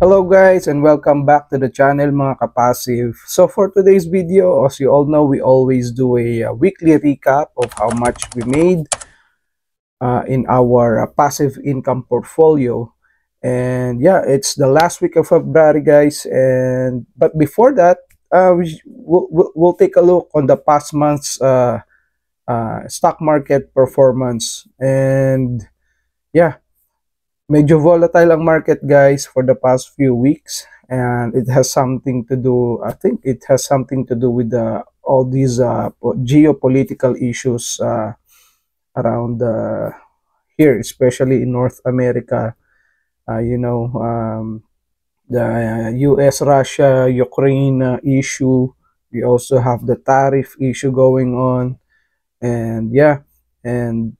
Hello guys and welcome back to the channel mga kapassive. So for today's video, as you all know, we always do a weekly recap of how much we made in our passive income portfolio. And yeah, it's the last week of February guys, but before that, we'll take a look on the past month's stock market performance. And yeah, medyo volatile ang market guys for the past few weeks, and it has something to do, I think it has something to do with all these geopolitical issues around here, especially in North America. The US Russia Ukraine issue. We also have the tariff issue going on, and yeah, and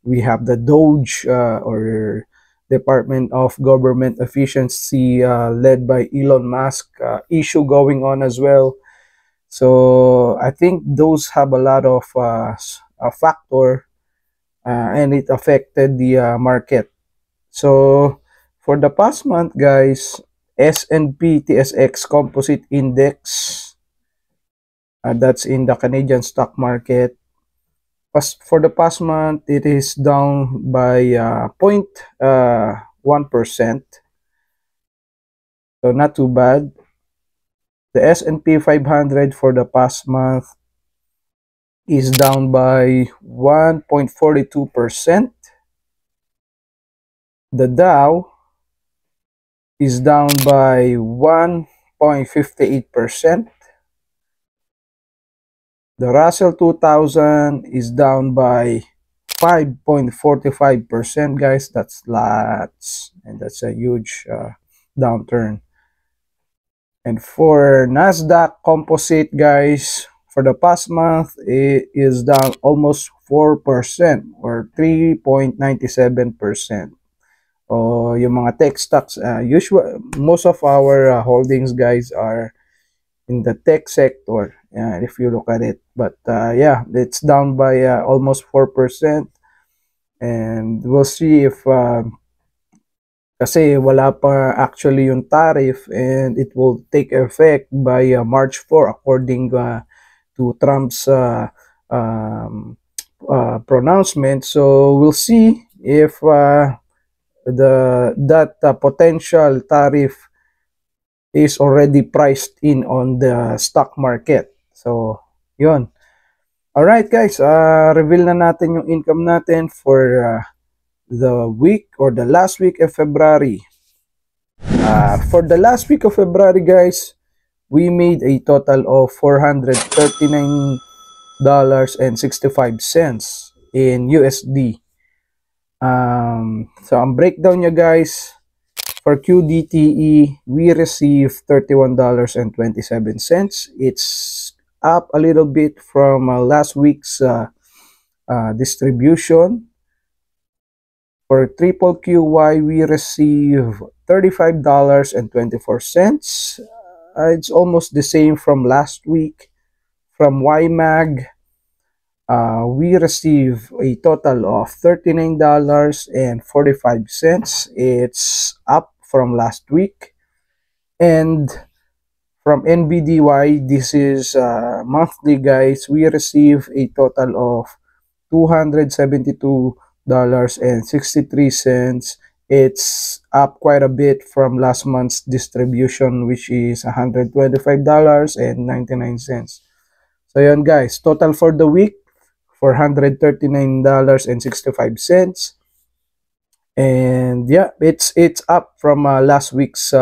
we have the Doge or Department of Government Efficiency led by Elon Musk issue going on as well. So I think those have a lot of a factor, and it affected the market. So for the past month guys, S&P TSX Composite Index, that's in the Canadian stock market, for the past month, it is down by 0.1%. So not too bad. The S&P 500 for the past month is down by 1.42%. The Dow is down by 1.58%. The Russell 2000 is down by 5.45% guys. That's lots, and that's a huge downturn. And for Nasdaq Composite guys, for the past month, it is down almost 4% or 3.97%. Yung mga tech stocks, most of our holdings guys are in the tech sector, if you look at it. But yeah, it's down by almost 4%, and we'll see if kasi wala pa actually yung tariff, and it will take effect by March 4 according to Trump's pronouncement. So we'll see if that potential tariff is already priced in on the stock market. So yun. Alright guys, reveal na natin yung income natin for the week or the last week of February. For the last week of February guys, we made a total of $439.65 in USD. So ang breakdown niya guys, for QDTE, we received $31.27. It's up a little bit from last week's distribution. For Triple QY, we received $35.24. It's almost the same from last week. From YMAG, we received a total of $39.45. It's up from last week. And from NBDY, this is monthly guys, we received a total of $272.63. It's up quite a bit from last month's distribution, which is $125.99. So yun guys, total for the week, $439.65. And yeah, it's up from last week's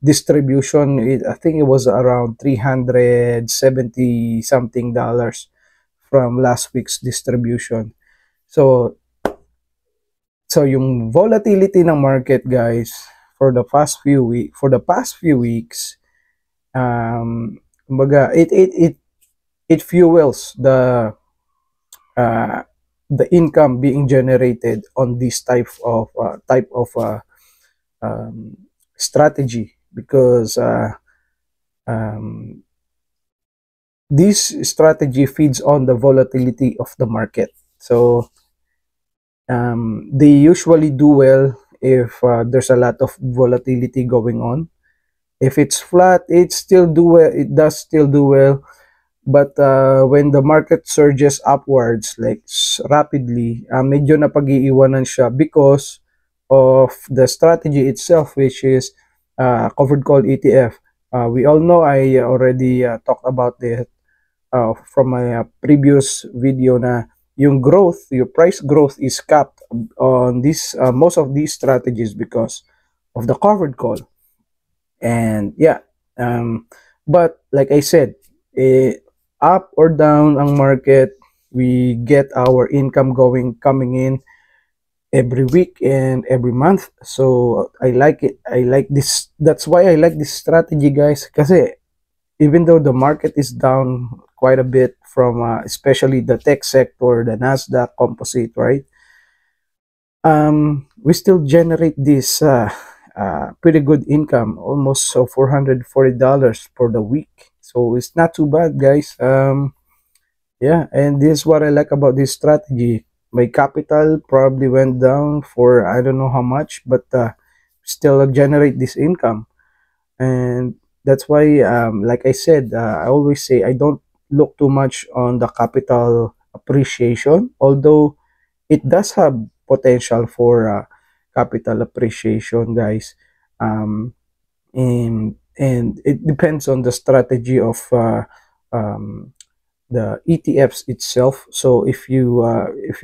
distribution. I think it was around $370 something from last week's distribution. So yung volatility ng market guys for the past few weeks, kumbaga, it fuels the income being generated on this type of strategy, because this strategy feeds on the volatility of the market. So they usually do well if there's a lot of volatility going on. If it's flat, it still do well, it does still do well. But when the market surges upwards like rapidly, medyo napag-iiwanan siya because of the strategy itself, which is covered call ETF. We all know, I already talked about it from my previous video, na yung growth, your price growth is capped on this most of these strategies because of the covered call. And yeah, but like I said, up or down ang market, we get our income coming in every week and every month. So I like it. I like this. That's why I like this strategy, guys. Kasi even though the market is down quite a bit from especially the tech sector, the Nasdaq Composite, right? We still generate this pretty good income, almost $440 for the week. So it's not too bad, guys. Yeah, and this is what I like about this strategy. My capital probably went down for I don't know how much, but still generate this income. And that's why, like I said, I always say I don't look too much on the capital appreciation, although it does have potential for capital appreciation, guys. Um, and it depends on the strategy of the ETFs itself. So if you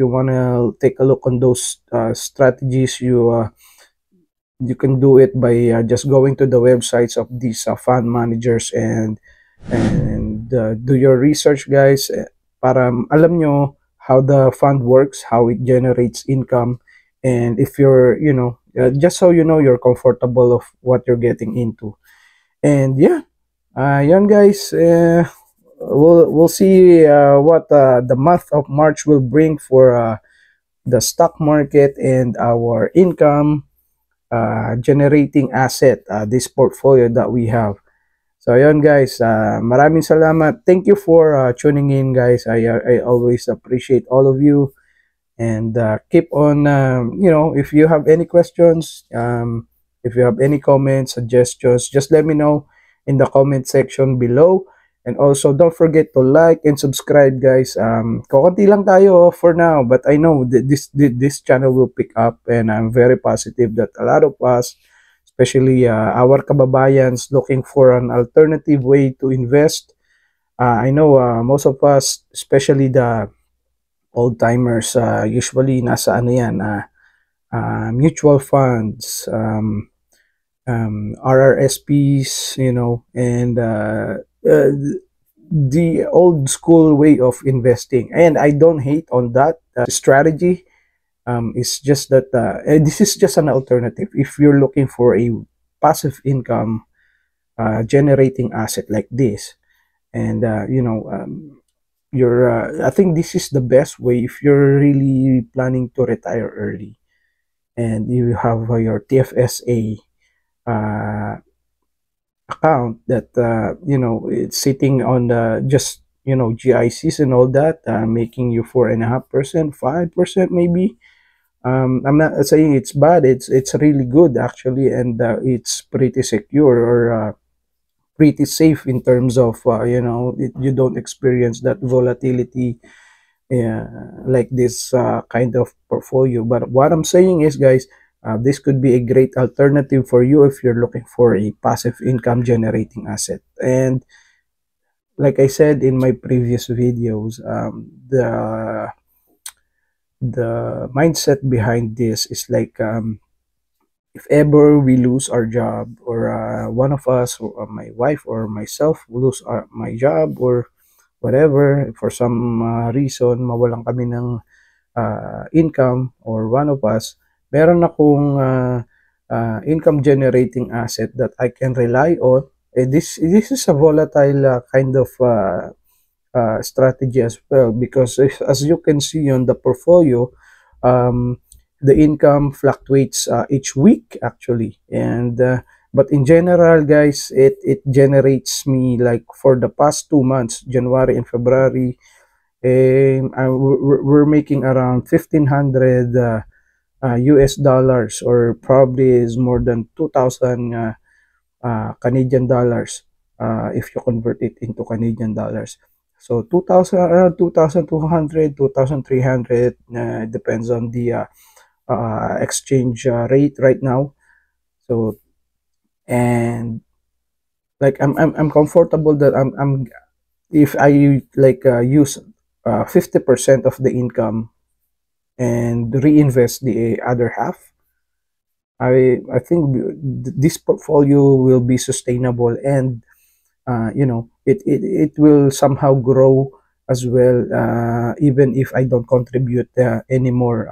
wanna take a look on those strategies, you can do it by just going to the websites of these fund managers and do your research, guys, para alam nyo how the fund works, how it generates income, and if you're, just so you know, you're comfortable of what you're getting into. And yeah, yan, guys. We'll see what the month of March will bring for the stock market and our income generating asset, this portfolio that we have. So ayun, guys, maraming salamat. Thank you for tuning in, guys. I always appreciate all of you, and keep on, if you have any questions, if you have any comments, suggestions, just let me know in the comment section below. And also, don't forget to like and subscribe, guys. Kukunti lang tayo for now, but I know that this channel will pick up, and I'm very positive that a lot of us, especially our kababayans, looking for an alternative way to invest. I know most of us, especially the old timers, usually nasa ano yan, mutual funds, RRSPs, and the old school way of investing. And I don't hate on that strategy. It's just that this is just an alternative if you're looking for a passive income generating asset like this. And I think this is the best way if you're really planning to retire early and you have your TFSA account that it's sitting on the just GICs and all that, making you 4.5%, 5% maybe. I'm not saying it's bad. It's really good actually, and it's pretty secure, or pretty safe in terms of you don't experience that volatility like this kind of portfolio. But what I'm saying is, guys, this could be a great alternative for you if you're looking for a passive income generating asset. And like I said in my previous videos, the mindset behind this is like, if ever we lose our job, or one of us, or my wife or myself, lose my job or whatever, for some reason mawalan kami ng income, or one of us, meron akong income generating asset that I can rely on. This is a volatile kind of strategy as well, because as you can see on the portfolio, the income fluctuates each week actually. And but in general, guys, it generates me, like for the past 2 months, January and February, we're making around 1,500 US dollars, or probably is more than 2,000 Canadian dollars if you convert it into Canadian dollars. So 2,000, around 2,200, 2,300, depends on the exchange rate right now. So, and like I'm comfortable that I'm if I like use 50% of the income and reinvest the other half, I think this portfolio will be sustainable, and it will somehow grow as well, even if I don't contribute any more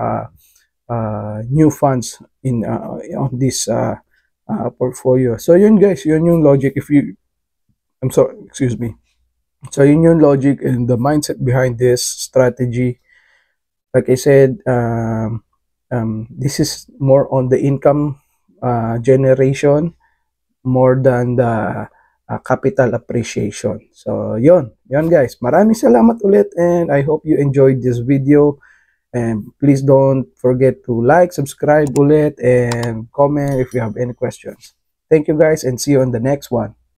new funds in on this portfolio. So yun guys, yun yung logic. If you I'm sorry, excuse me. So yun yung logic and the mindset behind this strategy. Like I said, this is more on the income generation more than the capital appreciation. So yon guys. Maraming salamat ulit, and I hope you enjoyed this video. And please don't forget to like, subscribe ulit, and comment if you have any questions. Thank you guys, and see you on the next one.